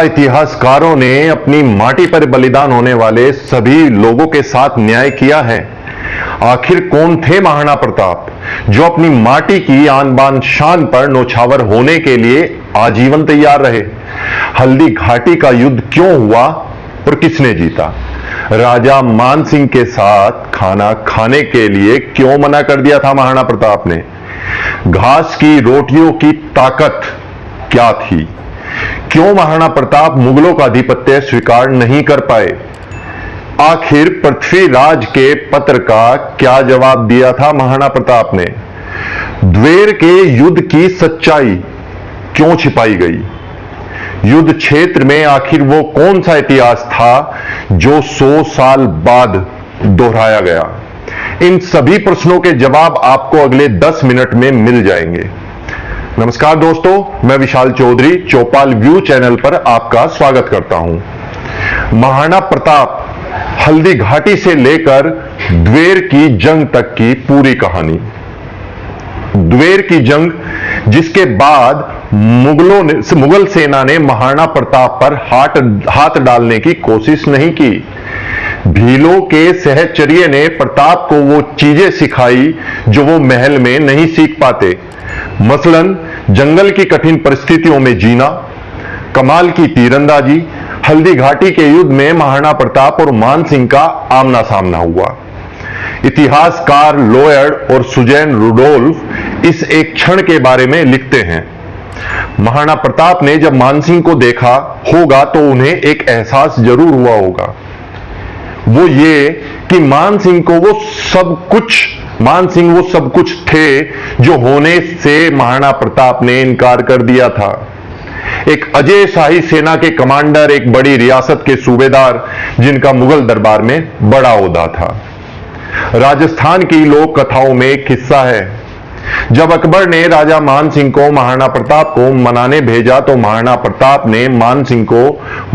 इतिहासकारों ने अपनी माटी पर बलिदान होने वाले सभी लोगों के साथ न्याय किया है। आखिर कौन थे महाराणा प्रताप, जो अपनी माटी की आन बान शान पर नौछावर होने के लिए आजीवन तैयार रहे? हल्दी घाटी का युद्ध क्यों हुआ और किसने जीता? राजा मानसिंह के साथ खाना खाने के लिए क्यों मना कर दिया था महाराणा प्रताप ने? घास की रोटियों की ताकत क्या थी? क्यों महाराणा प्रताप मुगलों का आधिपत्य स्वीकार नहीं कर पाए? आखिर पृथ्वीराज के पत्र का क्या जवाब दिया था महाराणा प्रताप ने? द्वेर के युद्ध की सच्चाई क्यों छिपाई गई? युद्ध क्षेत्र में आखिर वो कौन सा इतिहास था जो 100 साल बाद दोहराया गया? इन सभी प्रश्नों के जवाब आपको अगले 10 मिनट में मिल जाएंगे। नमस्कार दोस्तों, मैं विशाल चौधरी चौपाल व्यू चैनल पर आपका स्वागत करता हूं। महाराणा प्रताप हल्दी घाटी से लेकर द्वेर की जंग तक की पूरी कहानी। द्वेर की जंग, जिसके बाद मुगल सेना ने महाराणा प्रताप पर हाथ डालने की कोशिश नहीं की। भीलों के सहचर्य ने प्रताप को वो चीजें सिखाई जो वो महल में नहीं सीख पाते। मसलन जंगल की कठिन परिस्थितियों में जीना, कमाल की तीरंदाजी। हल्दी घाटी के युद्ध में महाराणा प्रताप और मानसिंह का आमना सामना हुआ। इतिहासकार लॉयड और सुजैन रुडोल्फ इस एक क्षण के बारे में लिखते हैं। महाराणा प्रताप ने जब मानसिंह को देखा होगा तो उन्हें एक एहसास जरूर हुआ होगा, वो ये कि मानसिंह वो सब कुछ थे जो होने से महाराणा प्रताप ने इनकार कर दिया था। एक अजय शाही सेना के कमांडर, एक बड़ी रियासत के सूबेदार, जिनका मुगल दरबार में बड़ा ओहदा था। राजस्थान की लोक कथाओं में एक किस्सा है, जब अकबर ने राजा मानसिंह को महाराणा प्रताप को मनाने भेजा तो महाराणा प्रताप ने मानसिंह को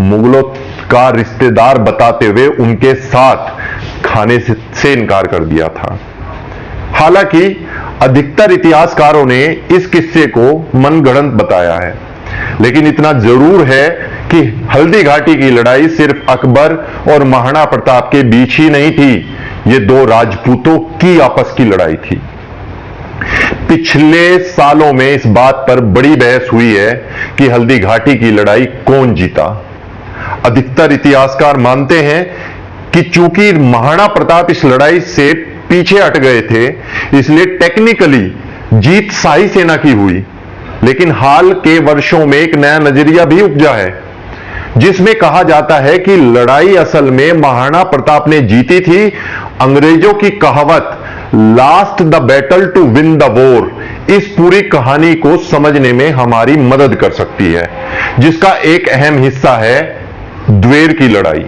मुगलों का रिश्तेदार बताते हुए उनके साथ खाने से इनकार कर दिया था। हालांकि अधिकतर इतिहासकारों ने इस किस्से को मनगढ़ंत बताया है, लेकिन इतना जरूर है कि हल्दी घाटी की लड़ाई सिर्फ अकबर और महाराणा प्रताप के बीच ही नहीं थी, ये दो राजपूतों की आपस की लड़ाई थी। पिछले सालों में इस बात पर बड़ी बहस हुई है कि हल्दी घाटी की लड़ाई कौन जीता। अधिकतर इतिहासकार मानते हैं कि चूंकि महाराणा प्रताप इस लड़ाई से पीछे हट गए थे, इसलिए टेक्निकली जीत शाही सेना की हुई। लेकिन हाल के वर्षों में एक नया नजरिया भी उपजा है, जिसमें कहा जाता है कि लड़ाई असल में महाराणा प्रताप ने जीती थी। अंग्रेजों की कहावत last the battle to win the war इस पूरी कहानी को समझने में हमारी मदद कर सकती है, जिसका एक अहम हिस्सा है द्वेर की लड़ाई।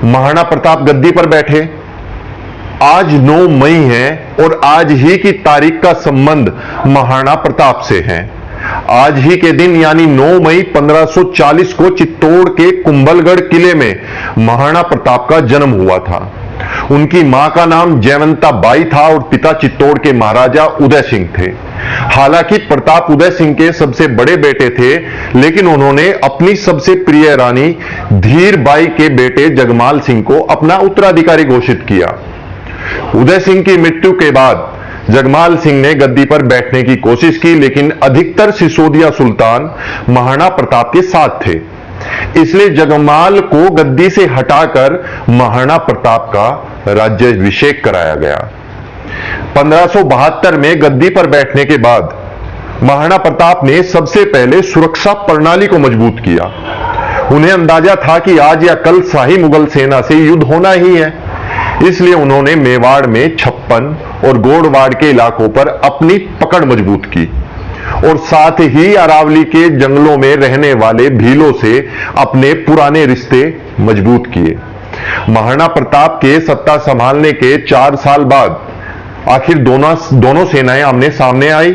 महाराणा प्रताप गद्दी पर बैठे। आज 9 मई है और आज ही की तारीख का संबंध महाराणा प्रताप से है। आज ही के दिन यानी 9 मई 1540 को चित्तौड़ के कुंभलगढ़ किले में महाराणा प्रताप का जन्म हुआ था। उनकी मां का नाम जयवंता बाई था और पिता चित्तौड़ के महाराजा उदय सिंह थे। हालांकि प्रताप उदय सिंह के सबसे बड़े बेटे थे, लेकिन उन्होंने अपनी सबसे प्रिय रानी धीर बाई के बेटे जगमाल सिंह को अपना उत्तराधिकारी घोषित किया। उदय सिंह की मृत्यु के बाद जगमाल सिंह ने गद्दी पर बैठने की कोशिश की, लेकिन अधिकतर सिसोदिया सुल्तान महाराणा प्रताप के साथ थे, इसलिए जगमाल को गद्दी से हटाकर महाराणा प्रताप का राज्याभिषेक कराया गया। 1572 में गद्दी पर बैठने के बाद महाराणा प्रताप ने सबसे पहले सुरक्षा प्रणाली को मजबूत किया। उन्हें अंदाजा था कि आज या कल शाही मुगल सेना से युद्ध होना ही है, इसलिए उन्होंने मेवाड़ में 56 और गोड़वाड़ के इलाकों पर अपनी पकड़ मजबूत की और साथ ही अरावली के जंगलों में रहने वाले भीलों से अपने पुराने रिश्ते मजबूत किए। महाराणा प्रताप के सत्ता संभालने के 4 साल बाद आखिर दोनों सेनाएं आमने सामने आई।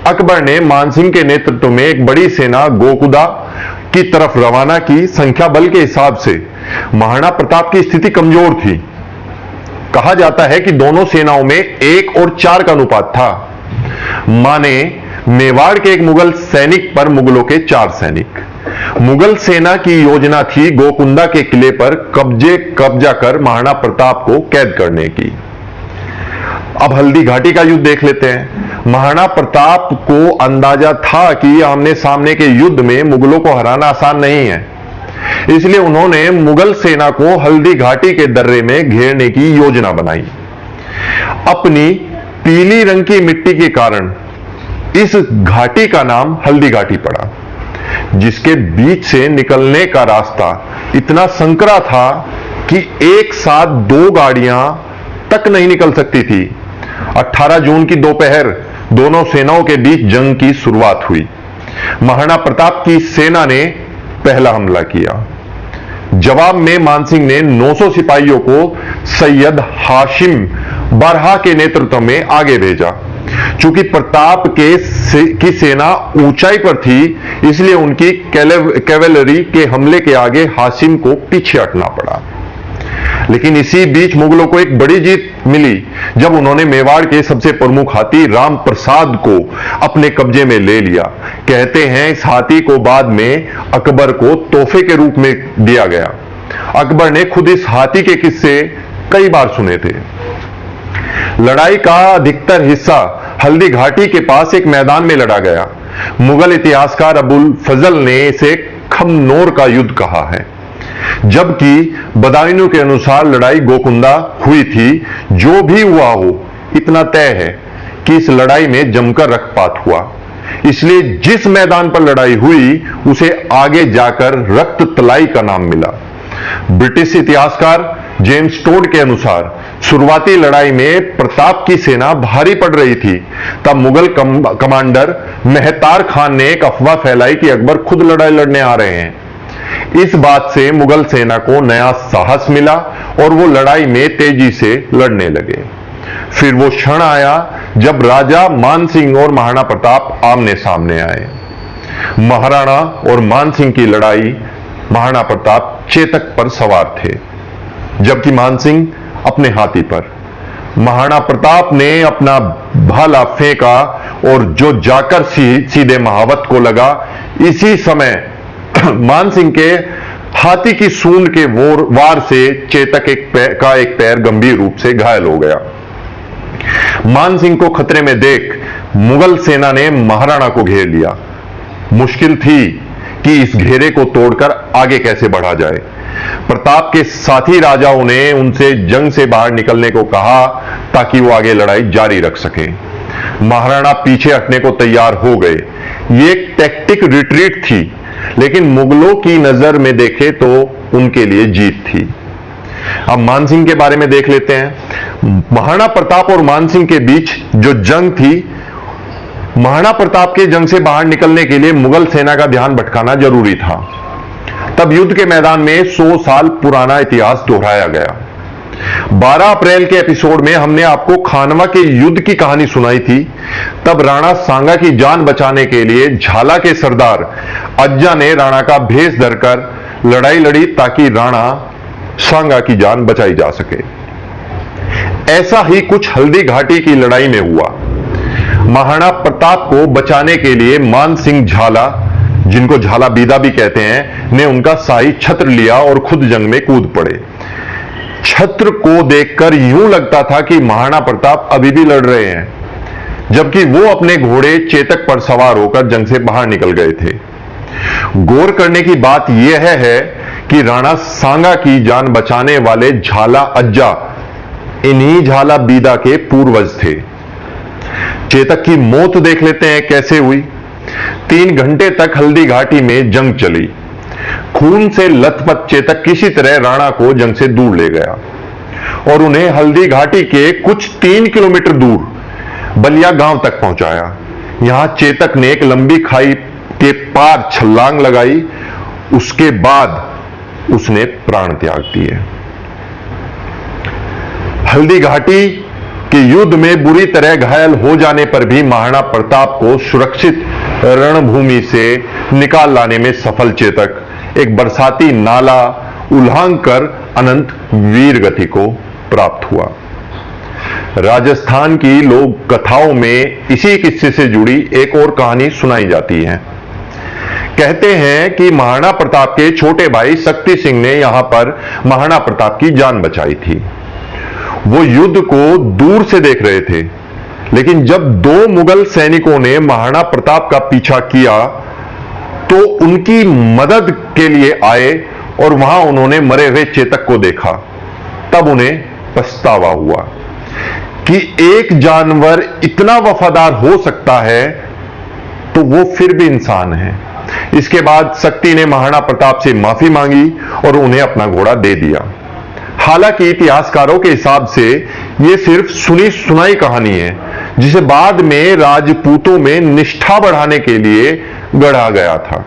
अकबर ने मानसिंह के नेतृत्व में एक बड़ी सेना गोकुदा की तरफ रवाना की। संख्या बल के हिसाब से महाराणा प्रताप की स्थिति कमजोर थी। कहा जाता है कि दोनों सेनाओं में 1 और 4 का अनुपात था। माने मेवाड़ के एक मुगल सैनिक पर मुगलों के 4 सैनिक। मुगल सेना की योजना थी गोकुंदा के किले पर कब्जा कर महाराणा प्रताप को कैद करने की। अब हल्दी घाटी का युद्ध देख लेते हैं। महाराणा प्रताप को अंदाजा था कि आमने सामने के युद्ध में मुगलों को हराना आसान नहीं है, इसलिए उन्होंने मुगल सेना को हल्दी घाटी के दर्रे में घेरने की योजना बनाई। अपनी पीली रंग की मिट्टी के कारण इस घाटी का नाम हल्दी घाटी पड़ा, जिसके बीच से निकलने का रास्ता इतना संकरा था कि एक साथ 2 गाड़ियां तक नहीं निकल सकती थी। 18 जून की दोपहर दोनों सेनाओं के बीच जंग की शुरुआत हुई। महाराणा प्रताप की सेना ने पहला हमला किया। जवाब में मानसिंह ने 900 सिपाहियों को सैयद हाशिम बरहा के नेतृत्व में आगे भेजा। चूंकि प्रताप की सेना ऊंचाई पर थी, इसलिए उनकी कैवेलरी के हमले के आगे हाशिम को पीछे हटना पड़ा। लेकिन इसी बीच मुगलों को एक बड़ी जीत मिली जब उन्होंने मेवाड़ के सबसे प्रमुख हाथी राम प्रसाद को अपने कब्जे में ले लिया। कहते हैं इस हाथी को बाद में अकबर को तोहफे के रूप में दिया गया। अकबर ने खुद इस हाथी के किस्से कई बार सुने थे। लड़ाई का अधिकतर हिस्सा हल्दी घाटी के पास एक मैदान में लड़ा गया। मुगल इतिहासकार अबुल फजल ने इसे खमनोर का युद्ध कहा है, जबकि बदायूं के अनुसार लड़ाई गोकुंदा हुई थी। जो भी हुआ हो, इतना तय है कि इस लड़ाई में जमकर रक्तपात हुआ, इसलिए जिस मैदान पर लड़ाई हुई उसे आगे जाकर रक्त तलाई का नाम मिला। ब्रिटिश इतिहासकार जेम्स टोड के अनुसार शुरुआती लड़ाई में प्रताप की सेना भारी पड़ रही थी। तब मुगल कमांडर मेहतार खान ने एक अफवाह फैलाई कि अकबर खुद लड़ाई लड़ने आ रहे हैं। इस बात से मुगल सेना को नया साहस मिला और वो लड़ाई में तेजी से लड़ने लगे। फिर वो क्षण आया जब राजा मानसिंह और महाराणा प्रताप आमने सामने आए। महाराणा और मानसिंह की लड़ाई, महाराणा प्रताप चेतक पर सवार थे, जबकि मानसिंह अपने हाथी पर। महाराणा प्रताप ने अपना भाला फेंका और जो जाकर सीधे महावत को लगा। इसी समय मानसिंह के हाथी की सूंड के वार से चेतक का एक पैर गंभीर रूप से घायल हो गया। मानसिंह को खतरे में देख मुगल सेना ने महाराणा को घेर लिया। मुश्किल थी कि इस घेरे को तोड़कर आगे कैसे बढ़ा जाए। प्रताप के साथी राजाओं ने उनसे जंग से बाहर निकलने को कहा ताकि वो आगे लड़ाई जारी रख सके। महाराणा पीछे हटने को तैयार हो गए। ये एक टैक्टिक रिट्रीट थी, लेकिन मुगलों की नजर में देखे तो उनके लिए जीत थी। अब मानसिंह के बारे में देख लेते हैं। महाराणा प्रताप और मानसिंह के बीच जो जंग थी, महाराणा प्रताप के जंग से बाहर निकलने के लिए मुगल सेना का ध्यान भटकाना जरूरी था। तब युद्ध के मैदान में 100 साल पुराना इतिहास दोहराया गया। 12 अप्रैल के एपिसोड में हमने आपको खानवा के युद्ध की कहानी सुनाई थी। तब राणा सांगा की जान बचाने के लिए झाला के सरदार अज्जा ने राणा का भेष धरकर लड़ाई लड़ी ताकि राणा सांगा की जान बचाई जा सके। ऐसा ही कुछ हल्दी घाटी की लड़ाई में हुआ। महाराणा प्रताप को बचाने के लिए मानसिंह झाला, जिनको झाला बीदा भी कहते हैं, ने उनका शाही छत्र लिया और खुद जंग में कूद पड़े। छत्र को देखकर यूं लगता था कि महाराणा प्रताप अभी भी लड़ रहे हैं, जबकि वो अपने घोड़े चेतक पर सवार होकर जंग से बाहर निकल गए थे। गौर करने की बात यह है कि राणा सांगा की जान बचाने वाले झाला अज्जा इन्हीं झाला बीदा के पूर्वज थे। चेतक की मौत देख लेते हैं कैसे हुई। 3 घंटे तक हल्दी घाटी में जंग चली। खून से लथपथ चेतक किसी तरह राणा को जंग से दूर ले गया और उन्हें हल्दी घाटी के कुछ 3 किलोमीटर दूर बलिया गांव तक पहुंचाया। यहां चेतक ने एक लंबी खाई के पार छलांग लगाई। उसके बाद उसने प्राण त्याग दिए। हल्दी घाटी के युद्ध में बुरी तरह घायल हो जाने पर भी महाराणा प्रताप को सुरक्षित रणभूमि से निकाल लाने में सफल चेतक एक बरसाती नाला उल्लंघन कर अनंत वीर गति को प्राप्त हुआ। राजस्थान की लोक कथाओं में इसी किस्से से जुड़ी एक और कहानी सुनाई जाती है। कहते हैं कि महाराणा प्रताप के छोटे भाई शक्ति सिंह ने यहां पर महाराणा प्रताप की जान बचाई थी। वो युद्ध को दूर से देख रहे थे, लेकिन जब दो मुगल सैनिकों ने महाराणा प्रताप का पीछा किया तो उनकी मदद के लिए आए और वहां उन्होंने मरे हुए चेतक को देखा। तब उन्हें पछतावा हुआ कि एक जानवर इतना वफादार हो सकता है तो वो फिर भी इंसान है। इसके बाद शक्ति ने महाराणा प्रताप से माफी मांगी और उन्हें अपना घोड़ा दे दिया। हालांकि इतिहासकारों के हिसाब से यह सिर्फ सुनी सुनाई कहानी है, जिसे बाद में राजपूतों में निष्ठा बढ़ाने के लिए गढ़ा गया था।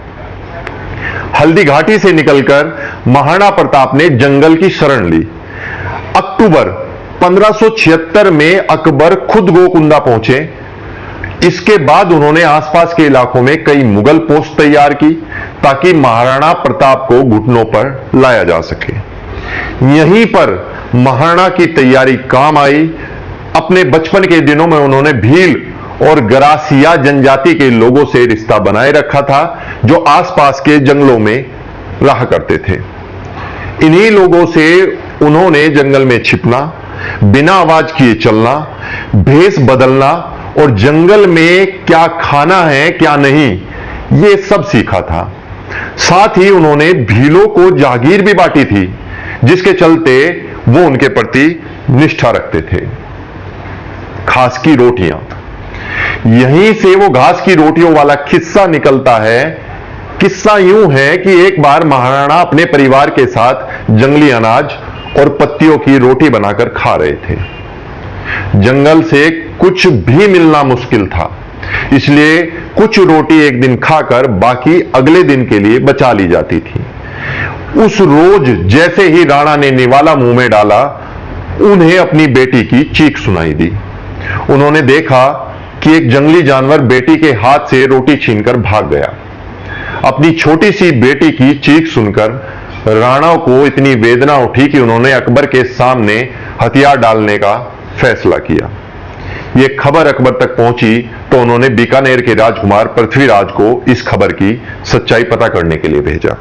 हल्दी घाटी से निकलकर महाराणा प्रताप ने जंगल की शरण ली। अक्टूबर 1576 में अकबर खुद गोकुंडा पहुंचे। इसके बाद उन्होंने आसपास के इलाकों में कई मुगल पोस्ट तैयार की ताकि महाराणा प्रताप को घुटनों पर लाया जा सके। यहीं पर महाराणा की तैयारी काम आई। अपने बचपन के दिनों में उन्होंने भील और गरासिया जनजाति के लोगों से रिश्ता बनाए रखा था, जो आसपास के जंगलों में रहा करते थे। इन्हीं लोगों से उन्होंने जंगल में छिपना, बिना आवाज किए चलना, भेष बदलना और जंगल में क्या खाना है क्या नहीं, ये सब सीखा था। साथ ही उन्होंने भीलों को जागीर भी बांटी थी, जिसके चलते वो उनके प्रति निष्ठा रखते थे। घास की रोटियां, यहीं से वो घास की रोटियों वाला किस्सा निकलता है। किस्सा यूं है कि एक बार महाराणा अपने परिवार के साथ जंगली अनाज और पत्तियों की रोटी बनाकर खा रहे थे। जंगल से कुछ भी मिलना मुश्किल था, इसलिए कुछ रोटी एक दिन खाकर बाकी अगले दिन के लिए बचा ली जाती थी। उस रोज जैसे ही राणा ने निवाला मुंह में डाला, उन्हें अपनी बेटी की चीख सुनाई दी। उन्होंने देखा कि एक जंगली जानवर बेटी के हाथ से रोटी छीनकर भाग गया। अपनी छोटी सी बेटी की चीख सुनकर राणा को इतनी वेदना उठी कि उन्होंने अकबर के सामने हथियार डालने का फैसला किया। यह खबर अकबर तक पहुंची तो उन्होंने बीकानेर के राजकुमार पृथ्वीराज को इस खबर की सच्चाई पता करने के लिए भेजा।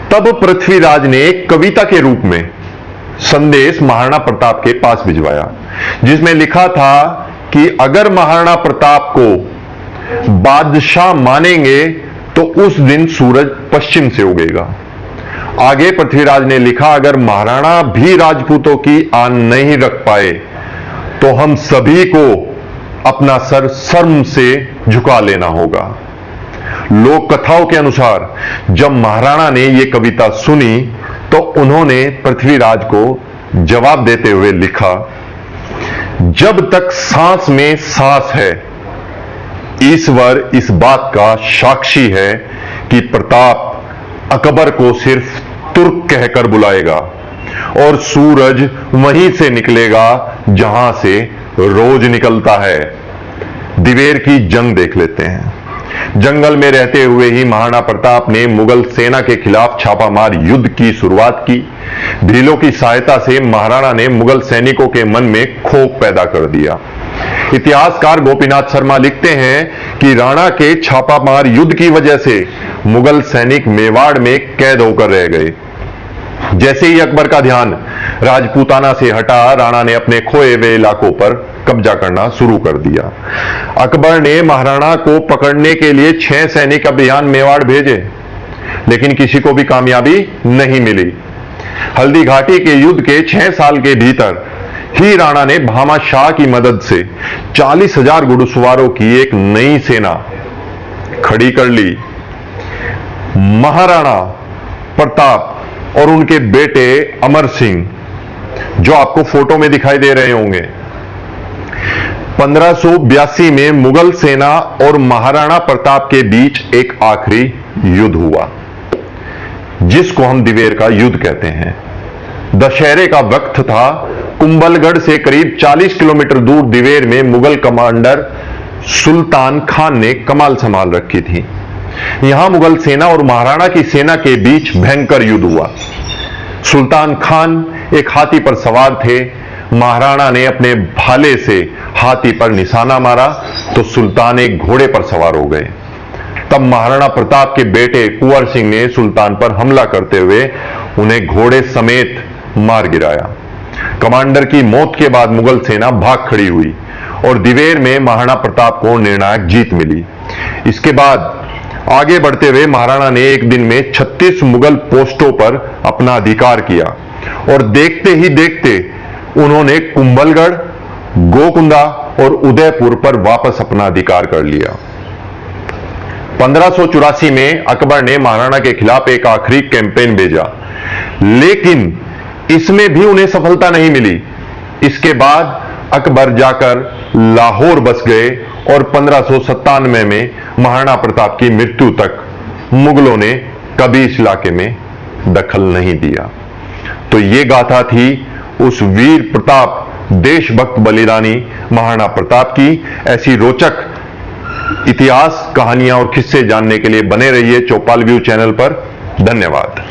तब पृथ्वीराज ने एक कविता के रूप में संदेश महाराणा प्रताप के पास भिजवाया, जिसमें लिखा था कि अगर महाराणा प्रताप को बादशाह मानेंगे तो उस दिन सूरज पश्चिम से उगेगा। आगे पृथ्वीराज ने लिखा, अगर महाराणा भी राजपूतों की आन नहीं रख पाए तो हम सभी को अपना सर शर्म से झुका लेना होगा। लोक कथाओं के अनुसार जब महाराणा ने यह कविता सुनी तो उन्होंने पृथ्वीराज को जवाब देते हुए लिखा, जब तक सांस में सांस है, ईश्वर इस बात का साक्षी है कि प्रताप अकबर को सिर्फ तुर्क कहकर बुलाएगा और सूरज वहीं से निकलेगा जहां से रोज निकलता है। दिवेर की जंग देख लेते हैं। जंगल में रहते हुए ही महाराणा प्रताप ने मुगल सेना के खिलाफ छापामार युद्ध की शुरुआत की। भीलों की सहायता से महाराणा ने मुगल सैनिकों के मन में खौफ पैदा कर दिया। इतिहासकार गोपीनाथ शर्मा लिखते हैं कि राणा के छापामार युद्ध की वजह से मुगल सैनिक मेवाड़ में कैद होकर रह गए। जैसे ही अकबर का ध्यान राजपूताना से हटा, राणा ने अपने खोए हुए इलाकों पर कब्जा करना शुरू कर दिया। अकबर ने महाराणा को पकड़ने के लिए 6 सैनिक अभियान मेवाड़ भेजे, लेकिन किसी को भी कामयाबी नहीं मिली। हल्दी घाटी के युद्ध के 6 साल के भीतर ही राणा ने भामा शाह की मदद से 40,000 घुड़सवारों की एक नई सेना खड़ी कर ली। महाराणा प्रताप और उनके बेटे अमर सिंह, जो आपको फोटो में दिखाई दे रहे होंगे, 1582 में मुगल सेना और महाराणा प्रताप के बीच एक आखिरी युद्ध हुआ, जिसको हम दिवेर का युद्ध कहते हैं। दशहरे का वक्त था। कुंभलगढ़ से करीब 40 किलोमीटर दूर दिवेर में मुगल कमांडर सुल्तान खान ने कमाल संभाल रखी थी। यहां मुगल सेना और महाराणा की सेना के बीच भयंकर युद्ध हुआ। सुल्तान खान एक हाथी पर सवार थे। महाराणा ने अपने भाले से हाथी पर निशाना मारा तो सुल्तान एक घोड़े पर सवार हो गए। तब महाराणा प्रताप के बेटे कुंवर सिंह ने सुल्तान पर हमला करते हुए उन्हें घोड़े समेत मार गिराया। कमांडर की मौत के बाद मुगल सेना भाग खड़ी हुई और दिवेर में महाराणा प्रताप को निर्णायक जीत मिली। इसके बाद आगे बढ़ते हुए महाराणा ने एक दिन में 36 मुगल पोस्टों पर अपना अधिकार किया और देखते ही देखते उन्होंने कुंभलगढ़, गोकुंदा और उदयपुर पर वापस अपना अधिकार कर लिया। 1584 में अकबर ने महाराणा के खिलाफ एक आखिरी कैंपेन भेजा, लेकिन इसमें भी उन्हें सफलता नहीं मिली। इसके बाद अकबर जाकर लाहौर बस गए और 1597 में महाराणा प्रताप की मृत्यु तक मुगलों ने कभी इस इलाके में दखल नहीं दिया। तो ये गाथा थी उस वीर प्रताप देशभक्त बलिदानी महाराणा प्रताप की। ऐसी रोचक इतिहास, कहानियां और किस्से जानने के लिए बने रहिए चौपाल व्यू चैनल पर। धन्यवाद।